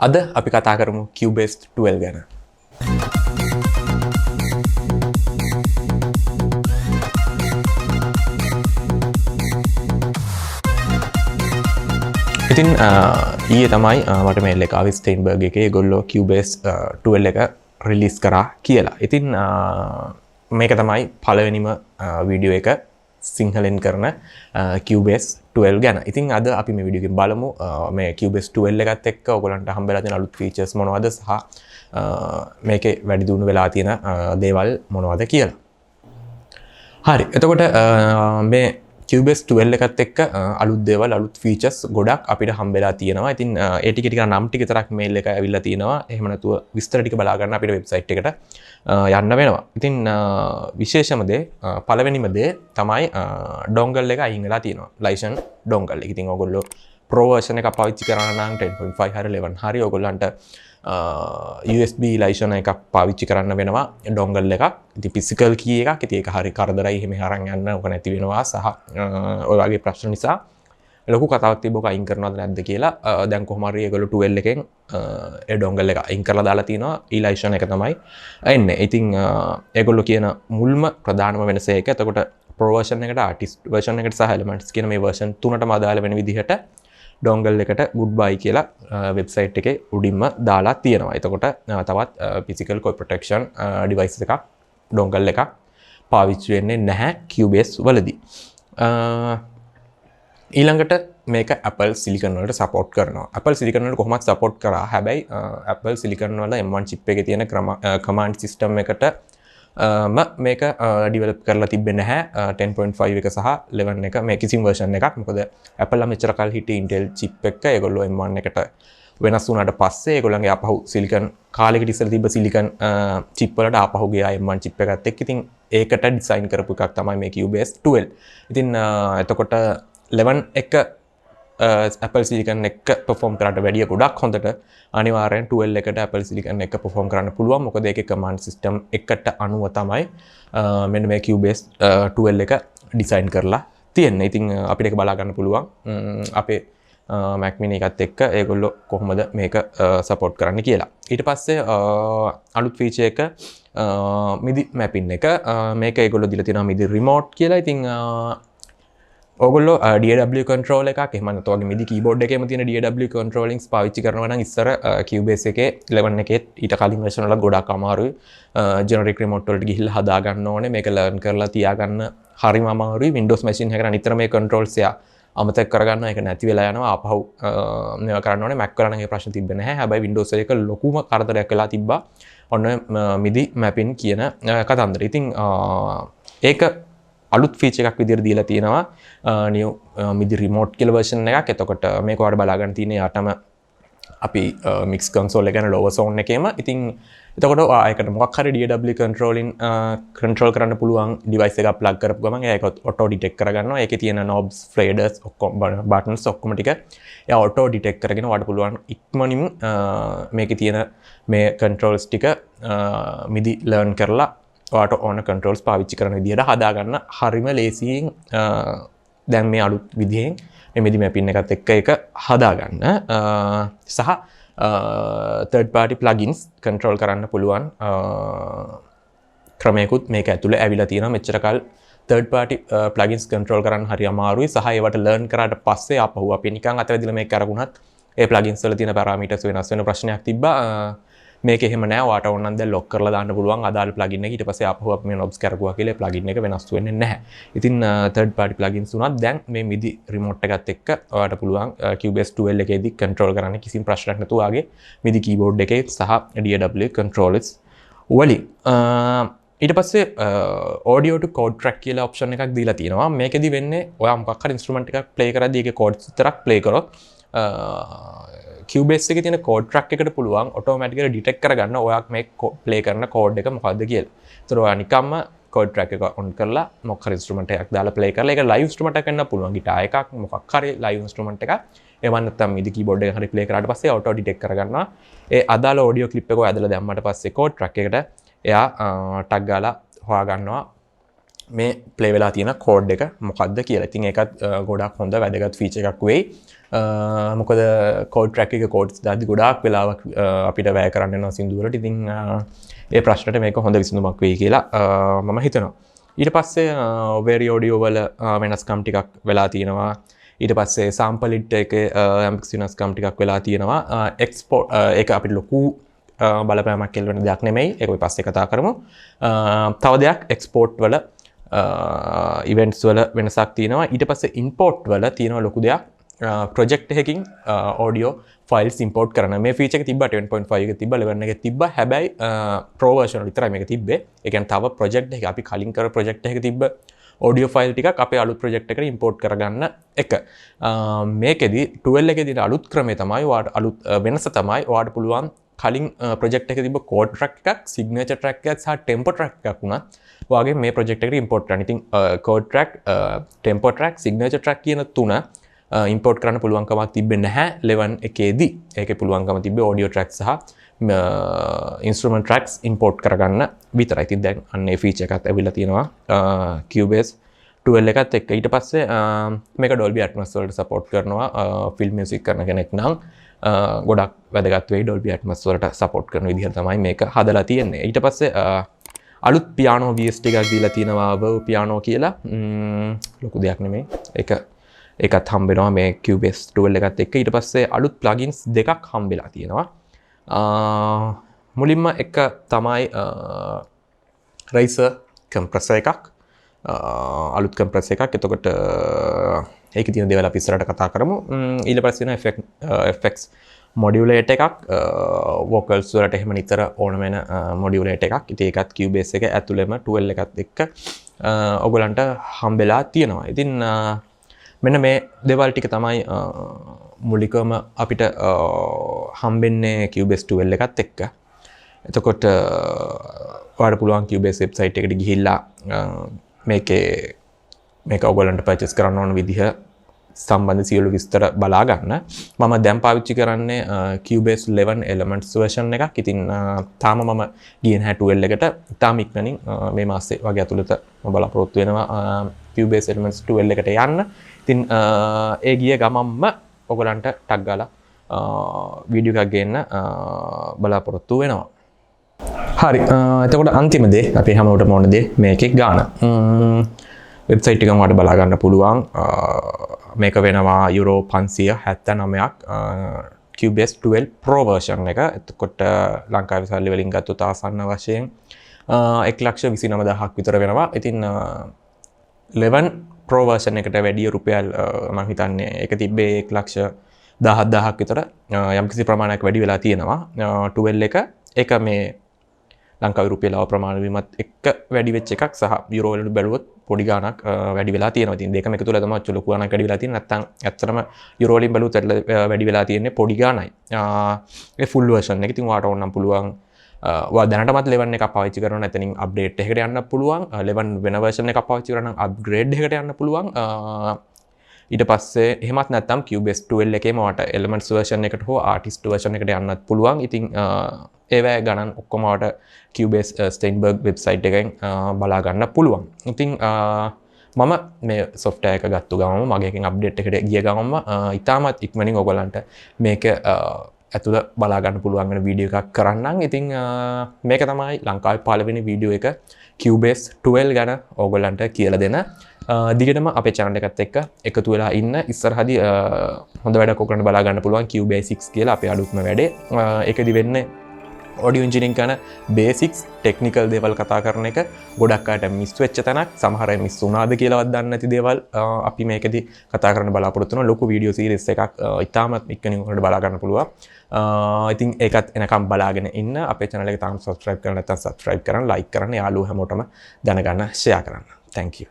අද අපි කතා කරමු Cubase 12 ගැන. ඉතින් ඊයේ තමයි මට මේල් එක ආවේ ස්ටේන්බර්ග් එකේ ඒගොල්ලෝ Cubase 12 එක රිලීස් කරා කියලා. ඉතින් මේක තමයි පළවෙනිම වීඩියෝ එක සිංහලෙන් කරන Cubase 12 ගැන. ඉතින් අද අපි මේ වීඩියෝ එකෙන් බලමු මේ Cubase 12 එකත් එක්ක ඔයගලන්ට හම්බෙලා තියෙන අලුත් ෆීචර්ස් මොනවද සහ මේකේ වැඩි දියුණු වෙලා තියෙන දේවල් මොනවද කියලා. හරි. එතකොට මේ Cubase 12 එකත් එක්ක අලුත් දේවල් අලුත් ෆීචර්ස් ගොඩක් අපිට හම්බෙලා තියෙනවා. ඉතින් ඒ ටික නම් ටික විතරක් මේල් එක ඇවිල්ලා තියෙනවා. එහෙම නැතුව විස්තර ටික බලා ගන්න අපිට වෙබ්සයිට් එකට යන්න වෙනවා. ඉතින් විශේෂම දේ පළවෙනිම දේ තමයි ඩොන්ගල් එක අයින් වෙලා තියෙනවා. ලයිසන් ඩොන්ගල් එක. ඉතින් ඔයගොල්ලෝ Pro version එක පාවිච්චි කරනවා නම් 10.5 හරි 11 හරි ඔයගොල්ලන්ට USB ලයිසන් එකක් පාවිච්චි කරන්න වෙනවා ඩොන්ගල් එකක්. ඉතින් ෆිසිකල් කී එකක්. ඉතින් ඒක හරි කරදරයි එහෙම අරන් යන්න ඕක නැති වෙනවා සහ ඔය වගේ ප්‍රශ්න නිසා ලොකු කතාවක් තිබ්බක අයින් කරනවද නැද්ද කියලා. දැන් කොහොම හරි ඒගොල්ලෝ 12 එකෙන් ඒ ඩොන්ගල් එක අයින් කරලා දාලා තිනවා. ඊ ලයිසන් එක තමයි එන්නේ. ඉතින් ඒගොල්ලෝ කියන මුල්ම ප්‍රධානම වෙනස ඒක. එතකොට Pro version එකට Artist version එකට සහ Elements කියන මේ version තුනටම අදාළ වෙන විදිහට ඩොන්ගල් එකට good bye කියලා වෙබ්සයිට් එකේ උඩින්ම දාලා තියෙනවා. එතකොට තවත් physical copy protection device එකක් ඩොන්ගල් එකක් පාවිච්චි වෙන්නේ නැහැ Cubase වලදී. ඊළඟට මේක Apple Silicon වලට support කරනවා. Apple Silicon වලට කොහොමද support කරා? හැබැයි Apple Silicon වල M1 chip එකේ තියෙන command system එකට මේක ඩිවලොප් කරලා තිබෙන්නේ නැහැ 10.5 එක සහ 11 එක මේ කිසිම version එකක්. මොකද Apple ලා මෙච්චර කල් හිටියේ Intel chip එක. ඒගොල්ලෝ M1 එකට වෙනස් වුණාට පස්සේ ඒගොල්ලන්ගේ ආපහු Silicon කාලෙකට ඉස්සෙල්ලා තිබ්බ Silicon chip වලට ආපහු ගියා M1 chip එකත් එක්ක. ඉතින් ඒකට ඩිසයින් කරපු එකක් තමයි මේ Cubase 12. ඉතින් එතකොට 11 එක Apple Silicon එක perform කරාට වැඩිය ගොඩක් හොඳට අනිවාර්යෙන් 12 එකට Apple Silicon එක perform කරන්න පුළුවන්. මොකද ඒකේ command system එකට අනුව තමයි මෙන්න මේ Cubase 12 එක ඩිසයින් කරලා තියෙන්නේ. ඉතින් අපිට ඒක බලා ගන්න පුළුවන් අපේ Mac mini එකත් එක්ක ඒගොල්ලෝ කොහොමද මේක support කරන්න කියලා. ඊට පස්සේ අලුත් feature එක MIDI mapping එක. මේක ඒගොල්ලෝ දීලා තියෙනවා MIDI remote කියලා. ඉතින් ඔයගොල්ලෝ DAW control එකක් එහෙම නැත්නම් වගේ MIDI keyboard එකේම තියෙන DAW controllings පාවිච්චි කරනවා නම් ඉස්සර Cubase එකේ 11 එකේ ඊට කලින් version වල ගොඩක් අමාරුයි. generic remote වලට ගිහිල්ලා හදා ගන්න ඕනේ. මේක learn කරලා තියා ගන්න හරිම අමාරුයි. Windows machine එකකට නිතර මේ controls එක අමතක කරගන්න ඒක නැති වෙලා යනවා. ආපහු මේවා කරන්න ඕනේ. Mac වල නම් ඒ ප්‍රශ්න තිබ්බේ නැහැ. හැබැයි Windows එක ලොකුම කරදරයක් වෙලා තිබ්බා. ඔන්න MIDI mapping කියන කතන්දරය. ඉතින් ඒක අලුත් ෆීචර් එකක් විදිහට දීලා තියෙනවා new MIDI remote කියලා version එකක්. එතකොට මේක ඔයාලට බලා ගන්න තියෙන්නේ යාටම අපි mix console එක ගැන lower sound එකේම. ඉතින් එතකොට ආයකට මොකක් හරි DAW control කරන්න පුළුවන් device එකක් plug කරපු ගමන් ඒක auto detect කරගන්නවා. ඒකේ තියෙන knobs, faders, ඔක්කොම buttons ඔක්කොම ටික එයා auto detect කරගෙන ඔයාලට පුළුවන් ඉක්මනින් මේකේ තියෙන මේ controls ටික MIDI learn කරලා ඔයාට ඕන controls පාවිච්චි කරන විදිහට හදාගන්න හරිම ලේසියෙන් දැන් මේ අලුත් විදිහෙන් මේ MIDI mapping එකත් එක්ක ඒක හදාගන්න සහ third party plugins control කරන්න පුළුවන් ක්‍රමයකුත් මේක ඇතුලේ ඇවිල්ලා තියෙනවා. මෙච්චර කල් third party plugins control කරන්න හරි අමාරුයි සහ ඒවට learn කරාට පස්සේ ආපහු අපි නිකන් අතවැදිලා මේක අරගුණත් ඒ plugins වල තියෙන parameters වෙනස් වෙන ප්‍රශ්නයක් තිබ්බා. මේක එහෙම නෑ. ඔයාට ඕන නම් දැන් lock කරලා දාන්න පුළුවන් අදාළ plugin එක. ඊට පස්සේ ආපහු අපි මේ knobs කරගුවා කියලා plugin එක වෙනස් වෙන්නේ නැහැ. ඉතින් third party plugins උනත් දැන් මේ MIDI remote එකත් එක්ක ඔයාට පුළුවන් Cubase 12 එකේදී control කරන්න කිසිම ප්‍රශ්නයක් නැතුව ආගේ MIDI keyboard එකේ සහ DAW controllers වලින්. ඊට පස්සේ audio to code track කියලා option එකක් දීලා තියෙනවා. මේකෙදි වෙන්නේ ඔයා මොකක් හරි instrument එකක් play කරද්දී ඒකේ chords විතරක් play කරොත් Cubase එකේ තියෙන code track එකට පුළුවන් automatically detect කරගන්න ඔයා මේ play කරන code එක මොකද්ද කියලා. ඒතර ඔයා නිකම්ම code track එක on කරලා මොකක් හරි instrument එකක් දාලා play කරලා ඒක live instrument එකක් වෙන්න පුළුවන්. guitar එකක් මොකක් හරි live instrument එකක්. එහෙම නැත්නම් MIDI keyboard එක හරි play කරාට පස්සේ auto detect කරගන්නවා. ඒ අදාළ audio clip එක ඔය ඇදලා දැම්මට පස්සේ code track එකට එයා ටග් ගාලා හොයාගන්නවා මේ play වෙලා තියෙන code එක මොකද්ද කියලා. ඉතින් ඒකත් ගොඩක් හොඳ වැදගත් feature එකක් වෙයි. මොකද කෝඩ් ට්‍රැක් එක කෝඩ්ස් දාද්දි ගොඩාක් වෙලාවක් අපිට වැය කරන්න වෙනවා සින්දුවලට. ඉතින් ඒ ප්‍රශ්නට මේක හොඳ විසඳුමක් වෙයි කියලා මම හිතනවා. ඊට පස්සේ වෙරි ඔඩියෝ වල වෙනස්කම් ටිකක් වෙලා තියෙනවා. ඊට පස්සේ සාම්පලිට් එකේ යම්කිසි වෙනස්කම් ටිකක් වෙලා තියෙනවා. එක්ස්පෝර්ට් ඒක අපිට ලොකු බලපෑමක් කෙල්වන දෙයක් නෙමෙයි. ඒක අපි පස්සේ කතා කරමු. තව දෙයක් එක්ස්පෝර්ට් වල ඉවෙන්ට්ස් වල වෙනසක් තියෙනවා. ඊට පස්සේ ඉම්පෝර්ට් වල තියෙනවා ලොකු දෙයක්. ප්‍රොජෙක්ට් එකකින් ඔඩියෝ ෆයිල්ස් ඉම්පෝර්ට් කරන මේ ෆීචර් එක තිබ්බා 10.5 එක තිබ්බා 11 එක තිබ්බා. හැබැයි ප්‍රෝ වර්ෂන් වල විතරයි මේක තිබ්බේ. ඒ කියන්නේ තව ප්‍රොජෙක්ට් එක අපි කලින් කර ප්‍රොජෙක්ට් එකක තිබ්බ ඔඩියෝ ෆයිල් ටිකක් අපේ අලුත් ප්‍රොජෙක්ට් එකට ඉම්පෝර්ට් කරගන්න එක. මේකෙදි 12 එකේදී අලුත් ක්‍රමය තමයි ඔයාට අලුත් වෙනස තමයි ඔයාට පුළුවන් කලින් ප්‍රොජෙක්ට් එකේ තිබ්බ කෝඩ් ට්‍රැක් එකක්, සිග්නේචර් ට්‍රැක් එකක් සහ ටෙම්පෝ ට්‍රැක් එකක් වුණා. ඔයාගේ මේ ප්‍රොජෙක්ට් එකට ඉම්පෝර්ට් කරන්න. ඉතින් code track, tempo track, signature track කියන තුන ඉම්පෝර්ට් කරන්න පුළුවන්කමක් තිබෙන්නේ නැහැ 11 එකේදී. ඒකේ පුළුවන්කම තිබ්බේ ඔඩියෝ ට්‍රැක් සහ ඉන්ස්ට්‍රුමන්ට් ට්‍රැක්ස් ඉම්පෝර්ට් කරගන්න විතරයි. ඉතින් දැන් අන්න ඒ ෆීචර් එකත් ඇවිල්ලා තියෙනවා Cubase 12 එකත් එක්ක. ඊට පස්සේ මේක Dolby Atmos වලට සපෝට් කරනවා. ෆිල්ම් මියුසික් කරන කෙනෙක් නම් ගොඩක් වැදගත් වෙයි. Dolby Atmos වලට සපෝට් කරන විදිහට තමයි මේක හදලා තියෙන්නේ. ඊට පස්සේ අලුත් පියානෝ VST එකක් දීලා තියෙනවා Verve පියානෝ කියලා. ලොකු දෙයක් නෙමෙයි. ඒකත් හම්බෙනවා මේ Cubase 12 එකත් එක්ක. ඊට පස්සේ අලුත් plugins දෙකක් හම්බෙලා තියෙනවා. මුලින්ම එක තමයි Razer compressor එකක්. අලුත් compressor එකක්. එතකොට ඒකේ තියෙන දේවල් අපි ඉස්සරහට කතා කරමු. ඊට පස්සේ වෙන FX modulator එකක්. vocals වලට එහෙම නිතර ඕන වෙන modulator එකක්. ඉතින් ඒකත් Cubase එක ඇතුළෙම 12 එකත් එක්ක ඔයගලන්ට හම්බෙලා තියෙනවා. ඉතින් මෙන්න මේ දේවල් ටික තමයි මුලිකවම අපිට හම්බෙන්නේ Cubase 12 එකත් එක්ක. එතකොට ඔයාලට පුළුවන් Cubase website එකට ගිහිල්ලා මේක ඔයගලන්ට purchase කරන්න ඕන විදිහ සම්බන්ධ සියලු විස්තර බලා ගන්න. මම දැන් පාවිච්චි කරන්නේ Cubase 11 Elements version එකක්. ඉතින් තාම මම ගියේ නැහැ 12 එකට. තාම ඉක්මනින් මේ මාසේ වගේ ඇතුළත මම බලාපොරොත්තු වෙනවා Cubase Elements 12 එකට යන්න. ඉතින් ඒ ගිය ගමම්ම ඔයගලන්ට ටග් ගාලා වීඩියෝ එකක් ගේන්න බලාපොරොත්තු වෙනවා. හරි. එතකොට අන්තිම දේ අපි හැමෝටම ඕන දේ මේකේ ගාන. වෙබ්සයිට් එකෙන් ඔයාලට බලා ගන්න පුළුවන්. මේක වෙනවා යුරෝ 579ක් Cubase 12 Pro version එක. එතකොට ලංකාවේ සල්ලි වලින් ගත්තොත් ආසන්න වශයෙන් 1,29,000ක් විතර වෙනවා. ඉතින් 11 Pro version එකට වැඩිය රුපියල් මම හිතන්නේ ඒක තිබ්බේ 1,17,000ක් විතර යම්කිසි ප්‍රමාණයක් වැඩි වෙලා තියෙනවා. 12 එක ඒක මේ ලංකාවේ රුපියල් ප්‍රමාණ වීමත් එක්ක වැඩි වෙච්ච එකක් සහ යුරෝ වලට බැලුවොත් පොඩි ගාණක් වැඩි වෙලා තියෙනවා. ඉතින් දෙකම එකතු වෙලා තමයි ලොකු ගාණක් වැඩි වෙලා තියෙන්නේ. නැත්නම් ඇත්තටම යුරෝ වලින් බැලුවොත් වැඩි වෙලා තියෙන්නේ පොඩි ගාණයි. ඒ ෆුල් version එක. ඉතින් ඔයාට ඕනම් පුළුවන් ඔයා දැනටමත් 11 එකක් පාවිච්චි කරනවා නම් එතනින් අප්ඩේට් එකකට යන්න පුළුවන්. 11 වෙන version එකක් පාවිච්චි කරනවා නම් අප්ග්‍රේඩ් එකකට යන්න පුළුවන්. ඊට පස්සේ එහෙමත් නැත්නම් Cubase 12 එකේම ඔයාට Elements version එකට හෝ Artist version එකට යන්නත් පුළුවන්. ඉතින් ඒවැ ගණන් ඔක්කොම ඔයාට Cubase Steinberg website එකෙන් බලා ගන්න පුළුවන්. ඉතින් මම මේ software එක ගත්ත ගමම මගේ එකෙන් අප්ඩේට් එකට ගිය ගමම ඉතාමත් ඉක්මනින් ඔයගලන්ට මේක ඇතුළ බලා ගන්න පුළුවන් වෙන වීඩියෝ එකක් කරන්නම්. ඉතින් මේක තමයි ලංකාවේ පළවෙනි වීඩියෝ එක Cubase 12 ගැන ඔයගලන්ට කියලා දෙන. දිගටම අපේ channel එකත් එක්ක එකතු වෙලා ඉන්න. ඉස්සරහදී හොඳ වැඩක් ඔයගලන්ට බලා ගන්න පුළුවන් Cubase 6 කියලා අපේ අලුත්ම වැඩේ. ඒකෙදි වෙන්නේ audio engineering කරන basics technical දේවල් කතා කරන එක. ගොඩක් අයට මිස් වෙච්ච තැනක්, සමහර අය මිස් වුණාද කියලාවත් දන්නේ නැති දේවල් අපි මේකෙදි කතා කරන්න බලාපොරොත්තු වෙනවා. ලොකු වීඩියෝ සීරීස් එකක් ඉතාමත් ඉක්මනින් ඔයාලට බලා ගන්න පුළුවන්. ඉතින් ඒකත් එනකම් බලාගෙන ඉන්න. අපේ channel එක තාම subscribe කරලා නැත්නම් subscribe කරන්න, like කරන්න, යාළුවෝ හැමෝටම දැනගන්න share කරන්න. Thank you.